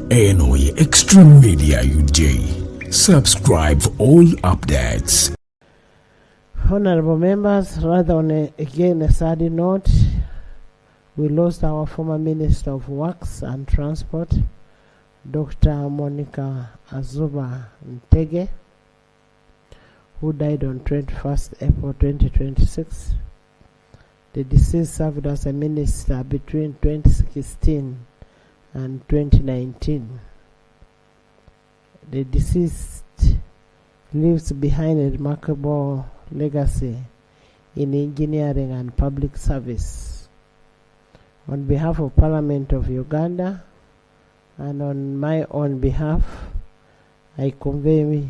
Enoy Extreme Media UJ. Subscribe for all updates. Honorable members, rather on again a sad note, we lost our former Minister of Works and Transport, Dr. Monica Azuba Ntege, who died on 21st April 2026. The deceased served as a minister between 2016 and 2019. The deceased leaves behind a remarkable legacy in engineering and public service. On behalf of Parliament of Uganda and on my own behalf, I convey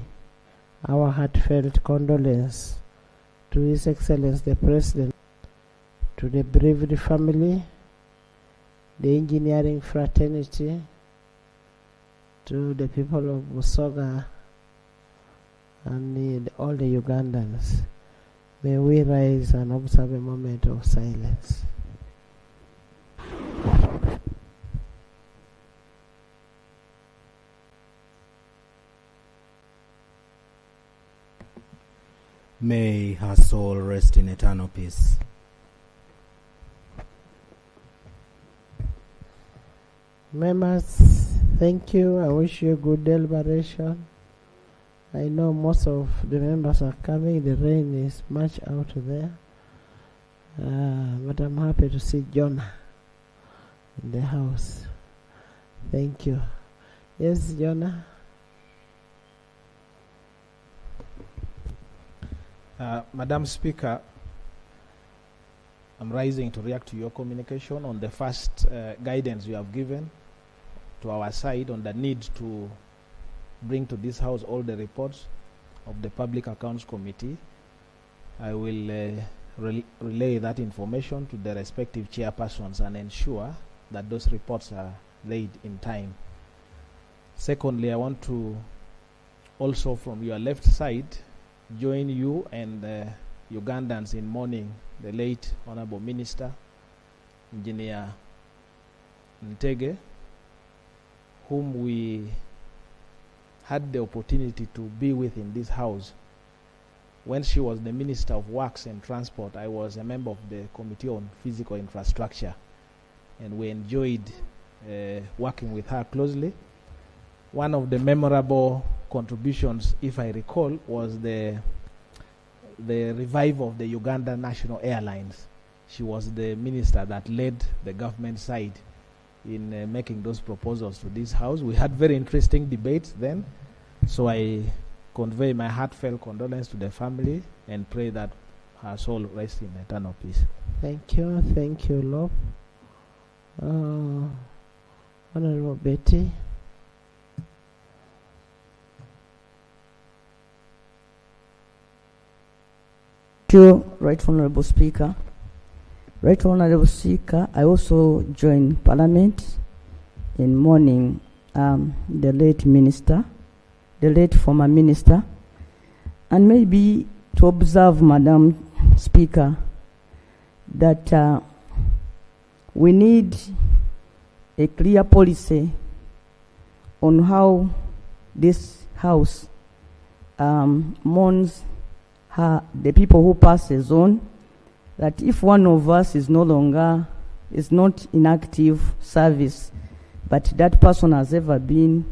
our heartfelt condolence to His Excellency the President, to the bereaved family, the engineering fraternity, to the people of Busoga, and all the Ugandans. May we rise and observe a moment of silence. May her soul rest in eternal peace. Members, thank you. I wish you a good deliberation. I know most of the members are coming. The rain is much out there. But I'm happy to see Jonah in the house. Thank you. Yes, Jonah? Madam Speaker, I'm rising to react to your communication on the first guidance you have given to our side on the need to bring to this House all the reports of the Public Accounts Committee. I will relay that information to the respective chairpersons and ensure that those reports are laid in time. Secondly, I want to also from your left side join you and Ugandans in mourning the late Honorable Minister, Engineer Ntege, whom we had the opportunity to be with in this House. When she was the Minister of Works and Transport, I was a member of the Committee on Physical Infrastructure, and we enjoyed working with her closely. One of the memorable contributions, if I recall, was the revival of the Uganda National Airlines. She was the minister that led the government side in making those proposals to this House. We had very interesting debates then, so I convey my heartfelt condolence to the family and pray that her soul rests in eternal peace. Thank you, Lord. Honorable Betty. Thank you, Right Honorable Speaker. Right Honorable Speaker, I also joined Parliament in mourning the late minister, the late former minister, and maybe to observe, Madam Speaker, that we need a clear policy on how this House mourns the people who passes on, that if one of us is no longer, is not in active service, but that person has ever been,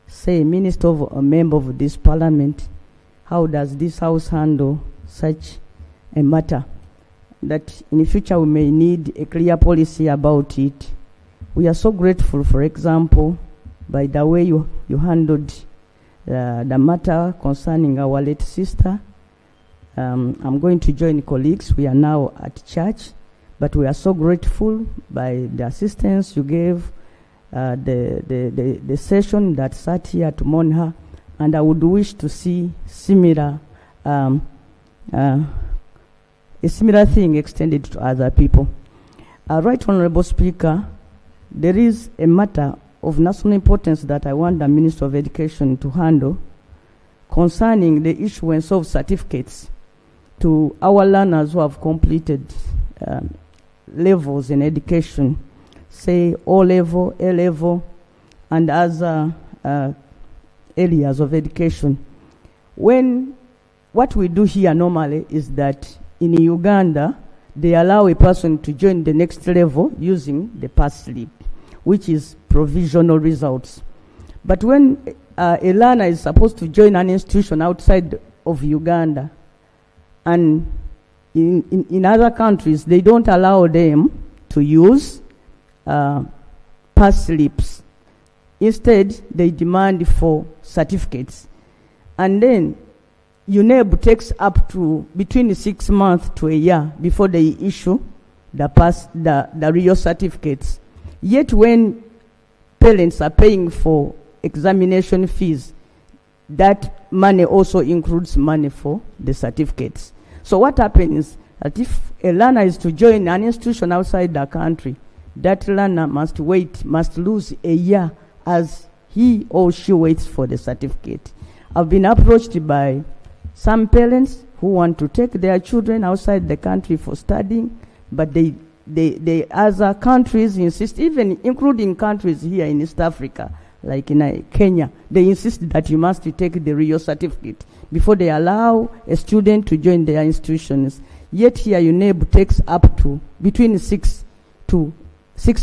say, a minister or a member of this Parliament, how does this House handle such a matter? That in the future we may need a clear policy about it. We are so grateful, for example, by the way you handled the matter concerning our late sister. I'm going to join colleagues. We are now at church, but we are so grateful by the assistance you gave, the session that sat here to mourn her, and I would wish to see a similar thing extended to other people. Right Honorable Speaker, there is a matter of national importance that I want the Minister of Education to handle concerning the issuance of certificates to our learners who have completed levels in education, say O level, A level, and other areas of education. What we do here normally is that in Uganda, they allow a person to join the next level using the pass slip, which is provisional results. But when a learner is supposed to join an institution outside of Uganda, and in other countries, they don't allow them to use pass slips. Instead, they demand for certificates. And then UNEB takes up to between 6 months to a year before they issue the real certificates. Yet when parents are paying for examination fees, that money also includes money for the certificates. So what happens is that if a learner is to join an institution outside the country, that learner must lose a year as he or she waits for the certificate. I've been approached by some parents who want to take their children outside the country for studying, but they other countries insist, even including countries here in East Africa, like in Kenya, they insist that you must take the real certificate before they allow a student to join their institutions. Yet here UNEB takes up to between 6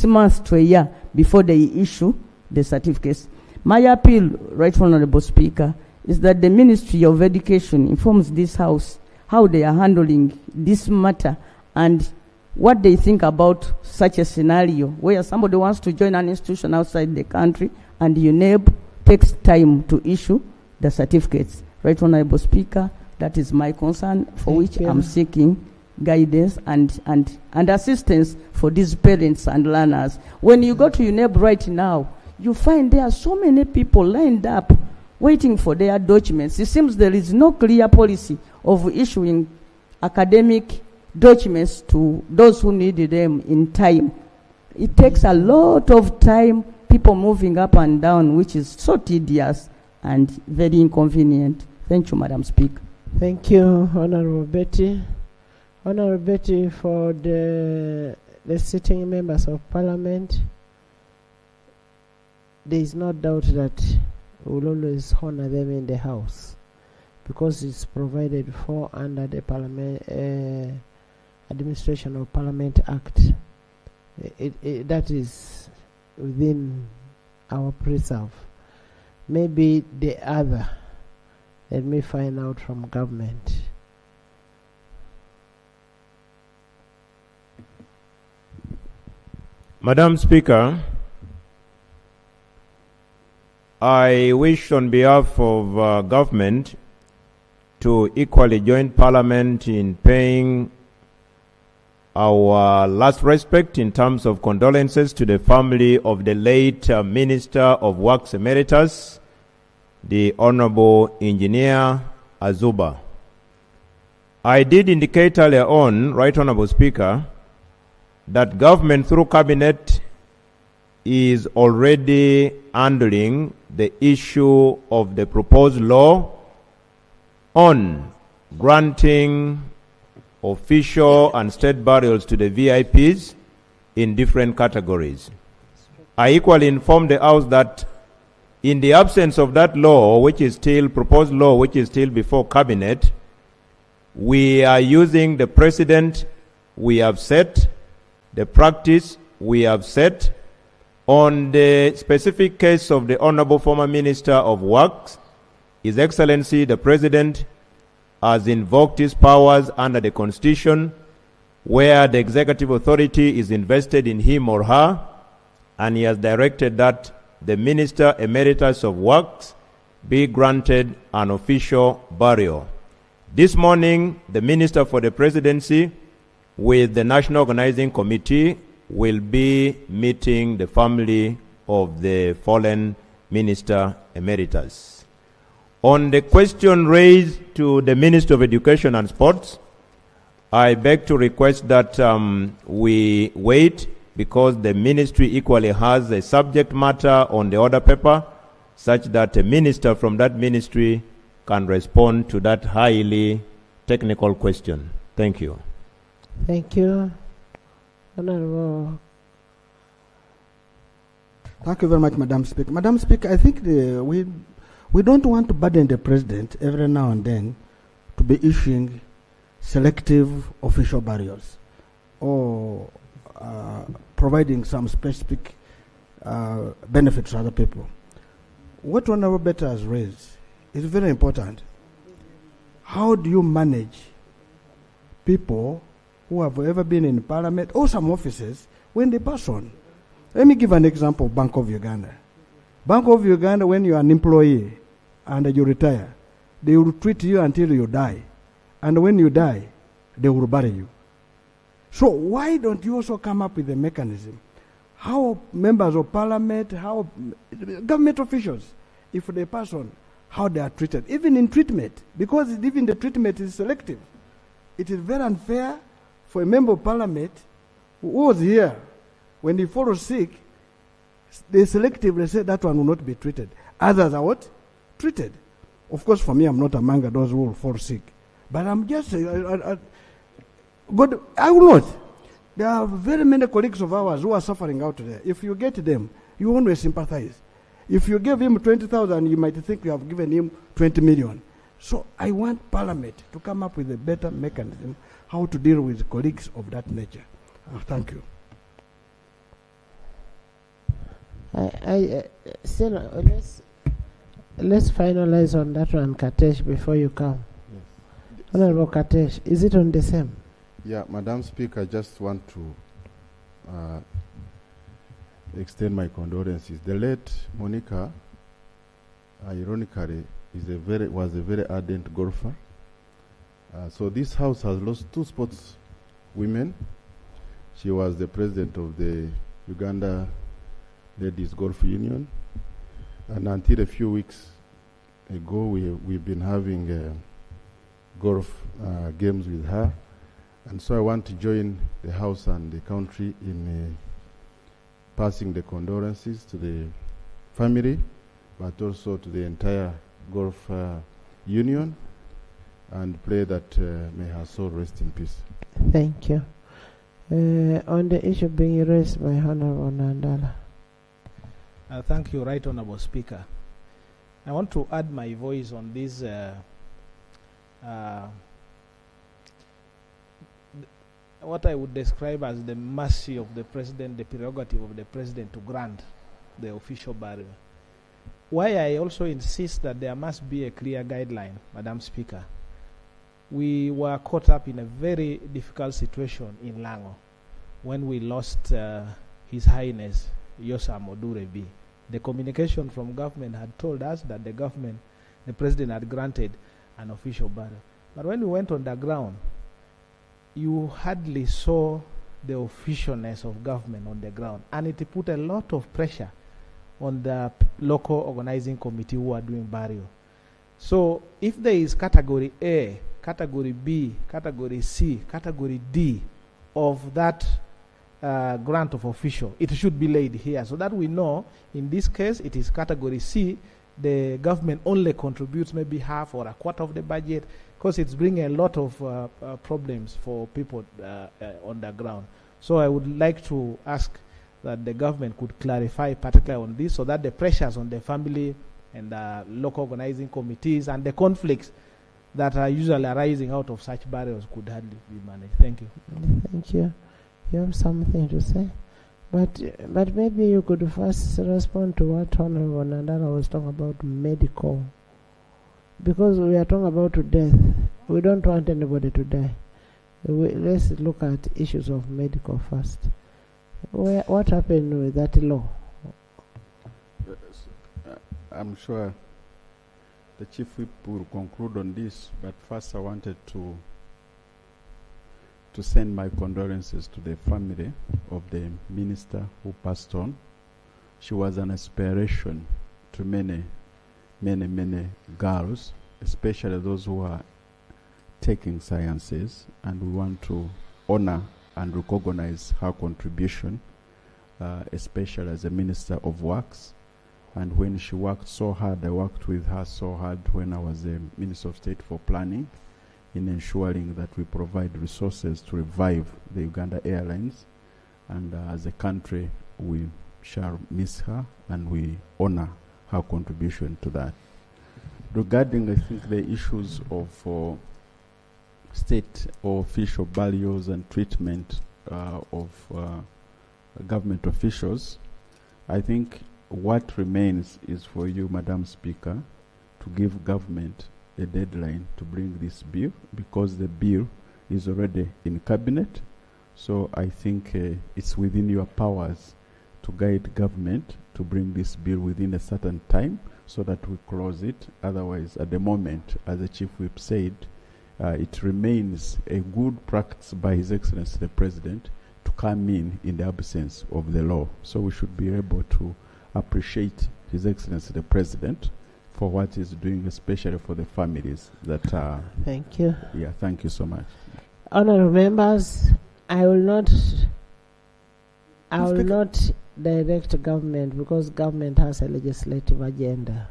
months to a year before they issue the certificates. My appeal, Right Honorable Speaker, is that the Ministry of Education informs this House how they are handling this matter and what they think about such a scenario where somebody wants to join an institution outside the country and UNEB takes time to issue the certificates. Right Honorable Speaker, that is my concern, for which I'm seeking guidance and assistance for these parents and learners. When you go to UNEB right now, you find there are so many people lined up waiting for their documents. It seems there is no clear policy of issuing academic documents to those who need them in time. It takes a lot of time, people moving up and down, which is so tedious and very inconvenient. Thank you, Madam Speaker. Thank you, Honorable Betty. Honorable Betty, for the sitting members of Parliament, there is no doubt that we will always honor them in the House because it's provided for under the Administration of Parliament Act. That is within our preserve. Maybe the other, let me find out from government. Madam Speaker, I wish on behalf of government to equally join Parliament in paying our last respect in terms of condolences to the family of the late Minister of Works Emeritus, the Honorable Engineer Azuba. I did indicate earlier on, Right Honorable Speaker, that government through Cabinet is already handling the issue of the proposed law on granting official and state burials to the VIPs in different categories. I equally informed the House that in the absence of that law, which is still proposed law, which is still before Cabinet, we are using the precedent we have set, the practice we have set on the specific case of the Honorable former Minister of Works. His Excellency the President has invoked his powers under the Constitution where the executive authority is invested in him or her, and he has directed that the Minister Emeritus of Works be granted an official burial. This morning, the Minister for the Presidency with the National Organizing Committee will be meeting the family of the fallen Minister Emeritus. On the question raised to the Minister of Education and Sports, I beg to request that we wait because the ministry equally has a subject matter on the order paper such that a minister from that ministry can respond to that highly technical question. Thank you. Thank you. Honorable Thank you very much, Madam Speaker. Madam Speaker, I think we don't want to burden the President every now and then to be issuing selective official barriers or providing some specific benefits to other people. What Honorable Beta has raised is very important. How do you manage people who have ever been in Parliament or some offices when they pass on? Let me give an example of Bank of Uganda. Bank of Uganda, when you are an employee and you retire, they will treat you until you die. And when you die, they will bury you. So why don't you also come up with a mechanism? How members of Parliament, how government officials, if they pass on, how they are treated, even in treatment, because even the treatment is selective. It is very unfair for a member of Parliament who was here when he falls sick. They selectively say that one will not be treated. Others are what? Treated. Of course, for me, I'm not among those who will fall sick. But I'm just, God, I will not. There are very many colleagues of ours who are suffering out there. If you get them, you always sympathize. If you give him 20,000, you might think you have given him 20 million. So I want Parliament to come up with a better mechanism how to deal with colleagues of that nature. Thank you. Still, let's finalize on that one, Katesh, before you come. Yes. Honorable Katesh, is it on the same? Yeah, Madam Speaker, I just want to extend my condolences. The late Monica, ironically, was a very ardent golfer. So this house has lost two sports women. She was the president of the Uganda Ladies Golf Union, and until a few weeks ago, we've been having golf games with her. And so I want to join the House and the country in passing the condolences to the family, but also to the entire golf union, and pray that may her soul rest in peace. Thank you. On the issue being raised by Honorable Nandala. Thank you, Right Honorable Speaker. I want to add my voice on this what I would describe as the mercy of the President, the prerogative of the President to grant the official barrier. Why I also insist that there must be a clear guideline, Madam Speaker. We were caught up in a very difficult situation in Lango when we lost His Highness Yosa Modurebi. The communication from government had told us that the President had granted an official barrier. But when we went on the ground, you hardly saw the officialness of government on the ground, and it put a lot of pressure on the local organizing committee who are doing burial. So if there is category A, category B, category C, category D of that grant of official, it should be laid here so that we know in this case it is category C. The government only contributes maybe half or a quarter of the budget, because it's bringing a lot of problems for people on the ground. So I would like to ask that the government could clarify particularly on this, so that the pressures on the family and the local organizing committees and the conflicts that are usually arising out of such barriers could hardly be managed. Thank you. Thank you. You have something to say? But maybe you could first respond to what Honorable Nandala was talking about, medical. Because we are talking about death. We don't want anybody to die. Let's look at issues of medical first. What happened with that law? I'm sure the Chief Whip will conclude on this, but first I wanted to send my condolences to the family of the minister who passed on. She was an inspiration to many girls, especially those who are taking sciences, and we want to honor and recognize her contribution, especially as a Minister of Works. And when she worked so hard, I worked with her so hard when I was the Minister of State for Planning, in ensuring that we provide resources to revive the Uganda Airlines. And as a country, we shall miss her, and we honor her contribution to that. Regarding, I think, the issues of state or official values and treatment of government officials, I think what remains is for you, Madam Speaker, to give government a deadline to bring this bill, because the bill is already in cabinet. So I think it's within your powers to guide government to bring this bill within a certain time, so that we close it. Otherwise, at the moment, as the Chief Whip said, it remains a good practice by His Excellency the President to come in the absence of the law. So we should be able to appreciate His Excellency the President for what he's doing, especially for the families that are... Thank you. Yeah, thank you so much. Honourable members, I will not direct government, because government has a legislative agenda.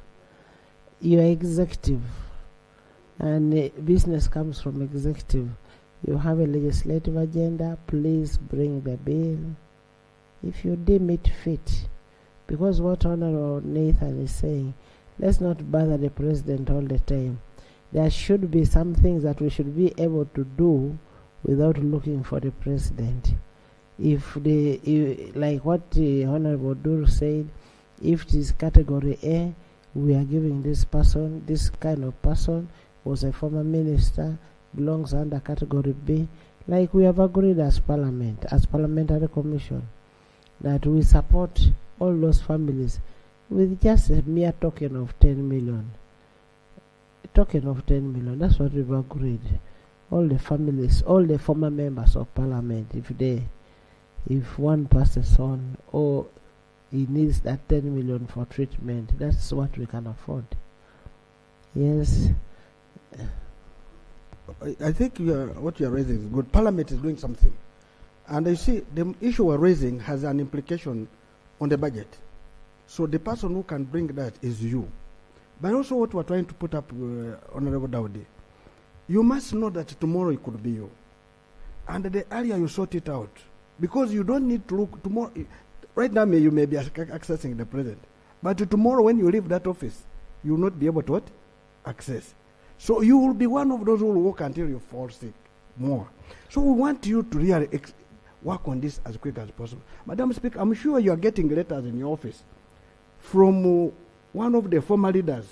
You are executive, and business comes from executive. You have a legislative agenda, please bring the bill if you deem it fit. Because what Honourable Nathan is saying, let's not bother the president all the time. There should be some things that we should be able to do without looking for the president. If like what the Honorable Dur said, if it is category A, we are giving this person, this kind of person was a former minister, belongs under category B, like we have agreed as Parliament, as Parliamentary Commission, that we support all those families with just a mere token of 10 million. A token of 10 million, that's what we've agreed. All the families, all the former members of Parliament, if one passes on, or he needs that 10 million for treatment, that's what we can afford. Yes. I think what you're raising is good. Parliament is doing something. And you see, the issue we're raising has an implication on the budget. So the person who can bring that is you. But also what we're trying to put up, Honorable Daudi, you must know that tomorrow it could be you. And the earlier you sort it out, because you don't need to look tomorrow. Right now, you may be accessing the president, but tomorrow when you leave that office, you will not be able to what? Access. So you will be one of those who will work until you fall sick more. So we want you to really work on this as quick as possible. Madam Speaker, I'm sure you are getting letters in your office from one of the former leaders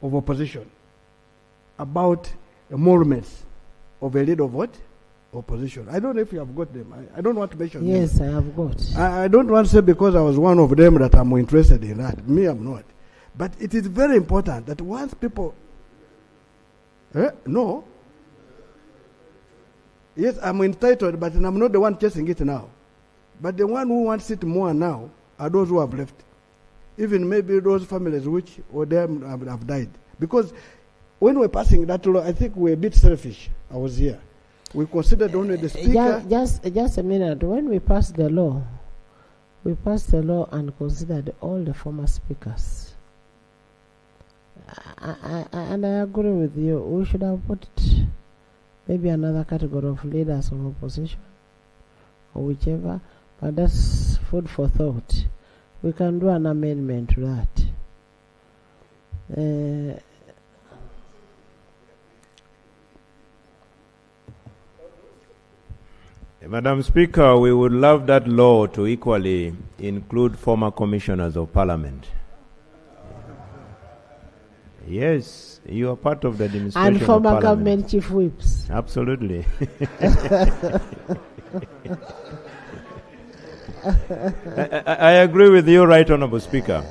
of opposition about emoluments of a leader of what? Opposition. I don't know if you have got them. I don't want to mention Yes, them. I have got. I don't want to say because I was one of them that I'm interested in that. Me, I'm not. But it is very important that once people... No. Yes, I'm entitled, but I'm not the one chasing it now. But the one who wants it more now are those who have left. Even maybe those families which or them have died. Because when we're passing that law, I think we're a bit selfish. I was here. We considered only the speaker. Just a minute. When we passed the law and considered all the former speakers. And I agree with you. We should have put maybe another category of leaders of opposition or whichever. But that's food for thought. We can do an amendment to that. Madam Speaker, we would love that law to equally include former commissioners of Parliament. Yes, you are part of the administration and former of government chief whips. Absolutely. I agree with you, Right Honourable Speaker.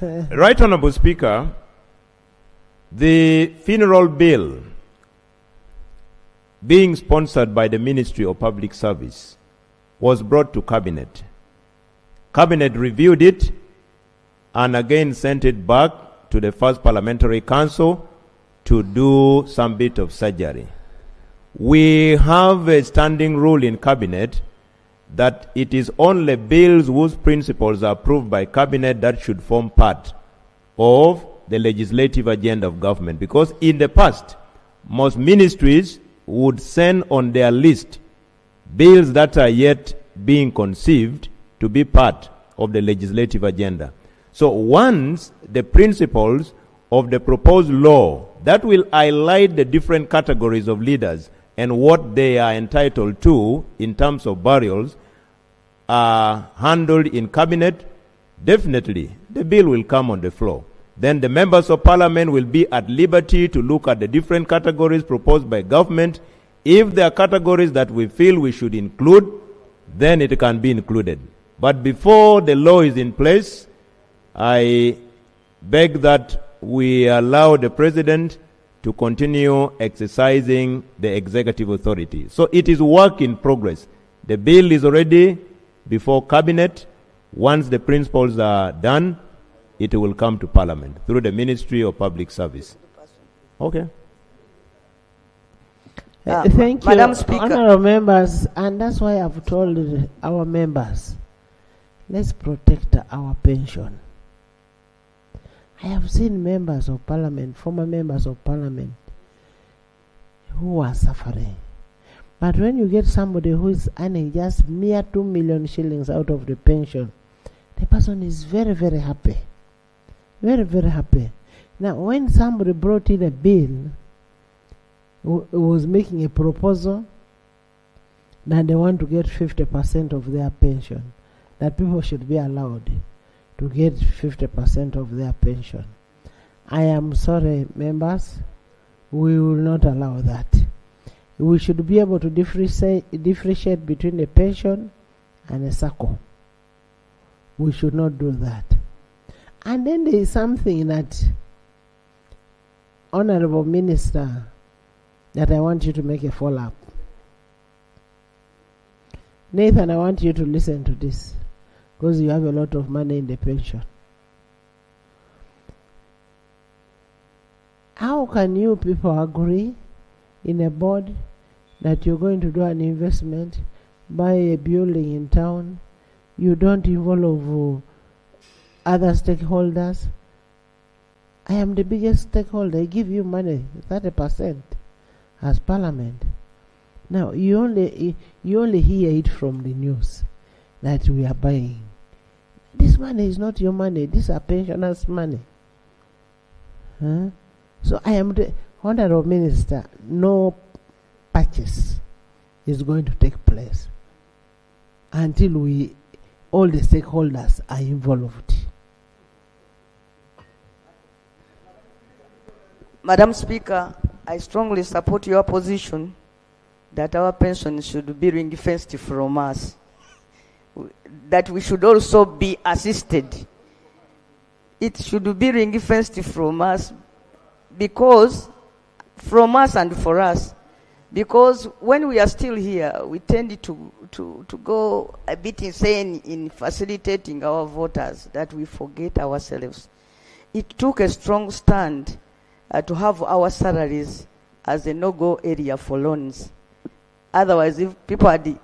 Right Honourable Speaker, the funeral bill being sponsored by the Ministry of Public Service was brought to Cabinet. Cabinet reviewed it and again sent it back to the first Parliamentary Council to do some bit of surgery. We have a standing rule in Cabinet that it is only bills whose principles are approved by Cabinet that should form part of the legislative agenda of government. Because in the past, most ministries would send on their list bills that are yet being conceived to be part of the legislative agenda. So once the principles of the proposed law that will highlight the different categories of leaders and what they are entitled to in terms of burials are handled in cabinet, definitely the bill will come on the floor. Then the members of parliament will be at liberty to look at the different categories proposed by government. If there are categories that we feel we should include, then it can be included. But before the law is in place, I beg that we allow the president to continue exercising the executive authority. So it is work in progress. The bill is already before cabinet. Once the principles are done, it will come to parliament through the Ministry of Public Service. Okay. Thank you, Madam Speaker. honorable members, and that's why I've told our members, let's protect our pension. I have seen members of parliament, former members of parliament, who are suffering. But when you get somebody who is earning just mere 2 million shillings out of the pension, the person is very, very happy. Very, very happy. Now, when somebody brought in a bill, was making a proposal that they want to get 50% of their pension, that people should be allowed to get 50% of their pension. I am sorry, members, we will not allow that. We should be able to differentiate between a pension and a SACCO. We should not do that. And then there is something that, Honorable Minister, that I want you to make a follow-up. Nathan, I want you to listen to this, because you have a lot of money in the pension. How can you people agree in a board that you're going to do an investment, buy a building in town, you don't involve other stakeholders? I am the biggest stakeholder. I give you money, 30% as parliament. Now you only hear it from the news that we are buying. This money is not your money. These are pensioners' money. So I am the honorable minister. No purchase is going to take place until all the stakeholders are involved. Madam Speaker, I strongly support your position that our pensions should be ring-fenced from us, that we should also be assisted. It should be ring-fenced from us, because from us and for us, because when we are still here, we tend to go a bit insane in facilitating our voters, that we forget ourselves. It took a strong stand to have our salaries as a no-go area for loans. Otherwise, if people had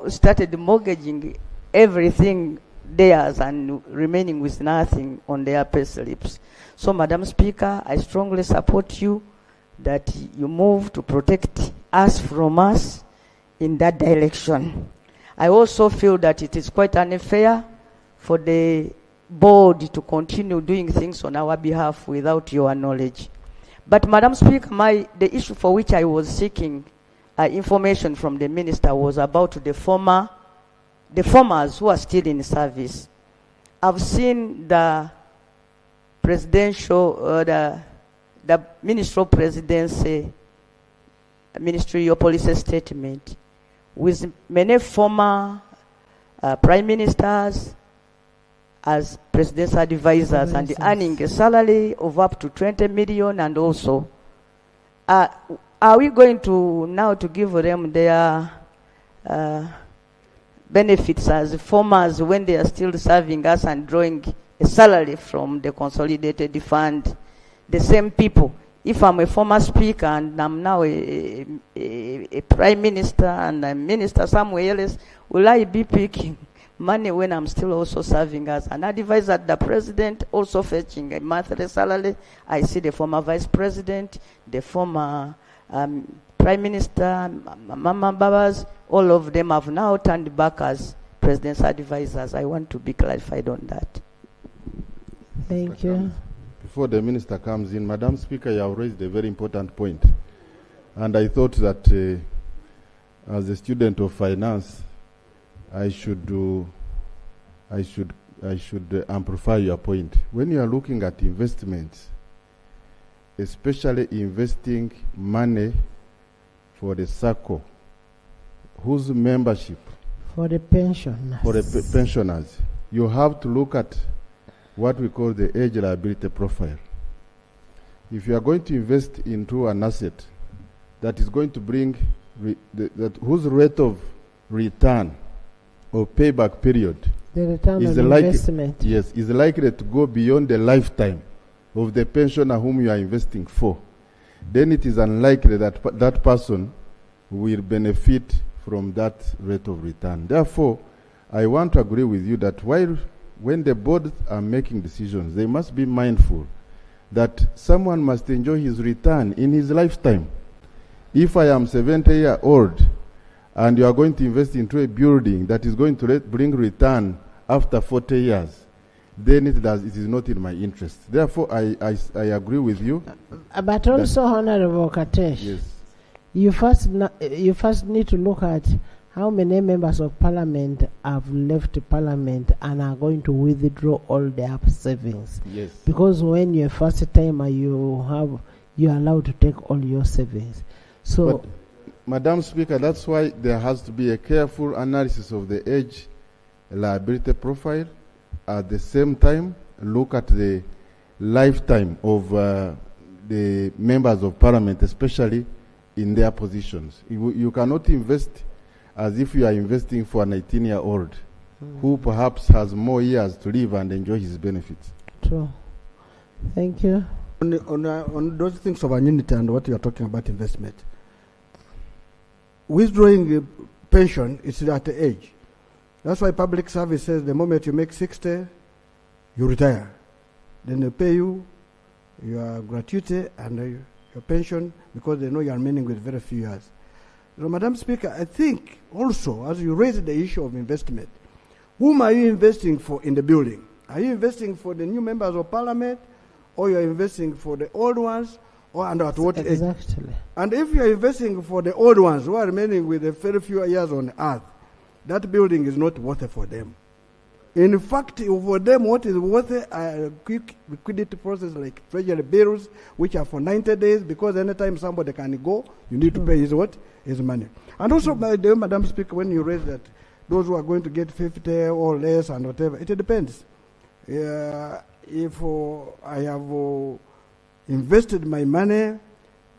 started mortgaging everything theirs and remaining with nothing on their pay slips. So, Madam Speaker, I strongly support you that you move to protect us from us in that direction. I also feel that it is quite unfair for the board to continue doing things on our behalf without your knowledge. But, Madam Speaker, the issue for which I was seeking information from the minister was about the formers who are still in service. I've seen the presidential, the ministerial presidency, ministerial policy statement with many former prime ministers as presidential advisors and earning a salary of up to 20 million, and also are we going to now to give them their benefits as formers when they are still serving us and drawing a salary from the consolidated fund? The same people. If I'm a former speaker and I'm now a prime minister and a minister somewhere else, will I be picking money when I'm still also serving as an advisor to the president, also fetching a monthly salary? I see the former vice president, the former prime minister, Mama Babas, all of them have now turned back as president's advisors. I want to be clarified on that. Thank you. Before the minister comes in, Madam Speaker, you have raised a very important point. And I thought that as a student of finance, I should amplify your point. When you are looking at investments, especially investing money for the circle, whose membership? For the pensioners. For the pensioners. You have to look at what we call the age liability profile. If you are going to invest into an asset that is going to bring, whose rate of return or payback period the return is on investment. Yes, is likely to go beyond the lifetime of the pensioner whom you are investing for, then it is unlikely that that person will benefit from that rate of return. Therefore, I want to agree with you that when the boards are making decisions, they must be mindful that someone must enjoy his return in his lifetime. If I am 70-year-old and you are going to invest into a building that is going to bring return after 40 years, then it is not in my interest. Therefore, I agree with you. But also, Honorable Katesh, yes, you first need to look at how many members of parliament have left parliament and are going to withdraw all their savings. Yes. Because when you're a first timer, you're allowed to take all your savings. So, but, Madam Speaker, that's why there has to be a careful analysis of the age liability profile. At the same time, look at the lifetime of the members of parliament, especially in their positions. You cannot invest as if you are investing for an 18-year-old who perhaps has more years to live and enjoy his benefits. True. Thank you. On those things of annuity and what you are talking about investment, withdrawing a pension is at the age. That's why public service says the moment you make 60, you retire. Then they pay you your gratuity and your pension because they know you are remaining with very few years. So, Madam Speaker, I think also, as you raised the issue of investment, whom are you investing for in the building? Are you investing for the new members of parliament, or you are investing for the old ones, or and at what age? Exactly. And if you are investing for the old ones who are remaining with a very few years on earth, that building is not worth it for them. In fact, for them, what is worth it are quick liquidity process like treasury bills, which are for 90 days, because anytime somebody can go, you need to pay his what? His money. And also, by the way, Madam Speaker, when you raise that, those who are going to get 50 or less and whatever, it depends. If I have invested my money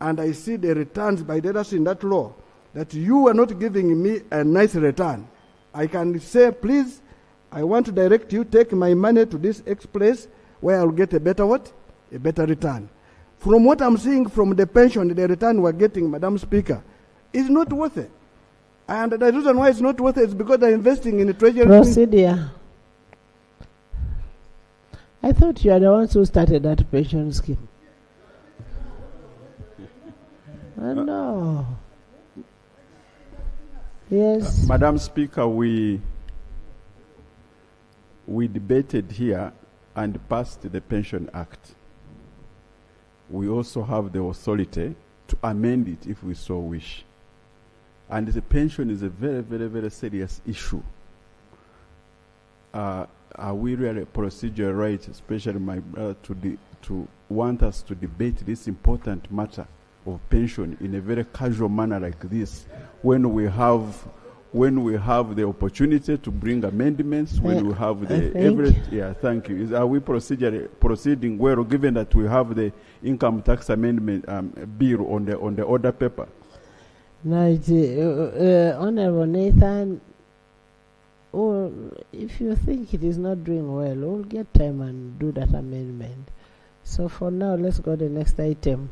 and I see the returns by the others in that law, that you are not giving me a nice return, I can say, please, I want to direct you, take my money to this X place where I'll get a better what? A better return. From what I'm seeing from the pension, the return we're getting, Madam Speaker, is not worth it. And the reason why it's not worth it is because they're investing in the treasury. Procedure. I thought you are the ones who started that pension scheme. No. Yes. Madam Speaker, we debated here and passed the Pension Act. We also have the authority to amend it if we so wish. And the pension is a very, very, very serious issue. Are we really procedure right, especially my brother, to want us to debate this important matter of pension in a very casual manner like this, when we have the opportunity to bring amendments, when we have the thank you. Are we proceeding well, given that we have the income tax amendment bill on the order paper? No, Honorable Nathan, if you think it is not doing well, we'll get time and do that amendment. So for now, let's go to the next item.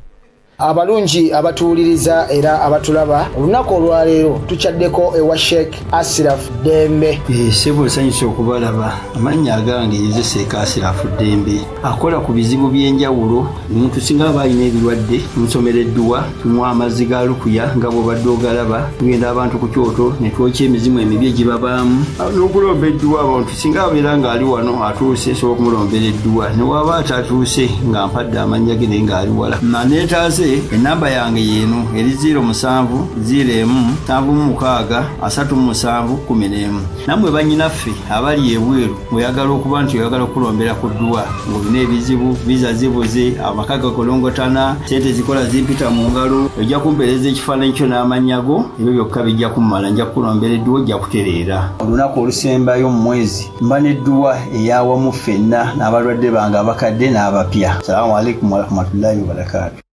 Abalungi abatuuliriza era abatulaba olunaku olwaleero tukyaddeko ewa Sheikh Asiraf Dembe. Sebo sanyusa okubalaba amannya agange Seeka Asiraf Dembe akola ku bizibu by'enjawulo. Omuntu singa aba alina ebirwadde musomereddwa tunywa amazzi ga lukuya nga bw'obadde ogalaba tugenda abantu ku kyoto ne twokya emizimu emibi egibabaamu n'okulomba edduwa. Abantu singa abeera ng'ali wano atuuse sobola okumulombera edduwa ne waba atatuuse nga mpadde amannya ge naye ng'ali wala neetaase enamba yange yeeno eri 0707363711. Nammwe bannyinaffe abali ebweru oyagala okuba nti oyagala okulombera ku dduwa ng'olina ebizibu viza zibuze amaka gakolongotana sente zikola zimpita mu ngalo ojja kumpeereza ekifaananyi kyo n'amannya go ebyo byokka bijja kummala nja kukulombera edduwa ojja kutereera. Olunaku olusembayo mu mwezi mba n'edduwa eyawamu ffenna n'abalwadde bange abakadde n'abapya. Salaamu alaikum warahmatullahi wabarakatuh.